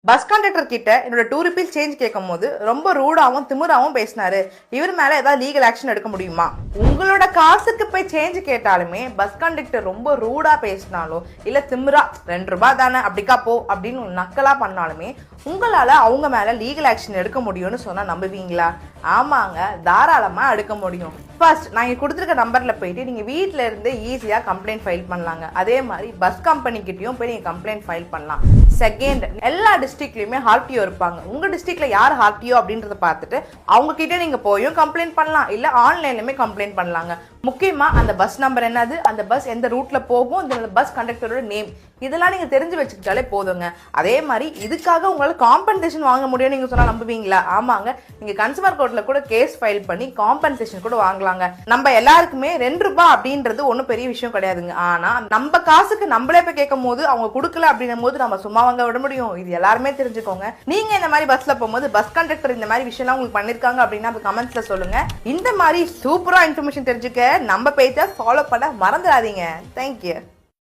Bus conductor கிட்ட என்னோட 2 rupees change கேட்கும் போது ரொம்ப ரூடாவும் திமிராவும் பேசினாரு. இவர் மேல ஏதாவது லீகல் ஆக்ஷன் எடுக்க முடியுமா? உங்களோட காசுக்கு போய் சேஞ்ச் கேட்டாலுமே பஸ் கண்டக்டர் ரொம்ப ரூடா பேசினாலும் இல்ல திமிரா 2 ரூபாய் தானே அப்படிக்கா போ அப்படின்னு நக்கலா பண்ணாலுமே உங்களால அவங்க மேல லீகல் ஆக்ஷன் எடுக்க முடியும்னு சொன்னா நம்புவீங்களா? ஆமாங்க, தாராளமா எடுக்க முடியும். ஃபர்ஸ்ட் நான் இங்க கொடுத்துருக்க நம்பர்ல போயிட்டு நீங்க வீட்ல இருந்து ஈஸியா கம்ப்ளைண்ட் ஃபைல் பண்ணலாங்க. அதே மாதிரி பஸ் கம்பெனி கிட்டயும் போய் நீங்க கம்ப்ளைண்ட் ஃபைல் பண்ணலாம். செகண்ட், எல்லா டிஸ்ட்ரிக்ட்லயுமே ஹார்டிஓ இருப்பாங்க. உங்க டிஸ்ட்ரிக்ட்ல யார் ஹார்டிஓ அப்படின்றத பார்த்துட்டு அவங்க கிட்ட நீங்க போயும் கம்ப்ளைண்ட் பண்ணலாம், இல்ல ஆன்லைன்லயுமே கம்ப்ளைண்ட் பண்ணலாங்க. முக்கியமா அந்த பஸ் நம்பர் என்னது, அந்த பஸ் எந்த ரூட்ல போகும், இந்த பஸ் கண்டக்டரோட நேம், இதெல்லாம் நீங்க தெரிஞ்சு வச்சுக்கிட்டாலே போதுங்க. அதே மாதிரி இதுக்காக உங்களால காம்பன்சேஷன் வாங்க முடியும் நீங்க சொன்னா நம்புவீங்களா? ஆமாங்க, நீங்க கன்சூமர் கோர்ட்ல கூட கேஸ் ஃபைல் பண்ணி காம்பன்சேஷன் கூட வாங்கலாங்க. நம்ம எல்லாருக்குமே 2 ரூபாய் அப்படின்றது ஒன்றும் பெரிய விஷயம் கிடையாதுங்க. ஆனா நம்ம காசுக்கு நம்மளே போய் கேட்கும் போது அவங்க கொடுக்கல அப்படின்னும் போது நம்ம சும்மா வாங்க விட முடியும்? இது எல்லாருமே தெரிஞ்சுக்கோங்க. நீங்க இந்த மாதிரி பஸ்ல போகும்போது பஸ் கண்டக்டர் இந்த மாதிரி விஷயம்லாம் உங்களுக்கு பண்ணிருக்காங்க அப்படின்னா கமெண்ட்ஸ்ல சொல்லுங்க. இந்த மாதிரி சூப்பரா இன்ஃபர்மேஷன் தெரிஞ்சுக்க நம்ம பேஜை ஃபாலோ பண்ண மறந்துடாதீங்க. தேங்க்யூ.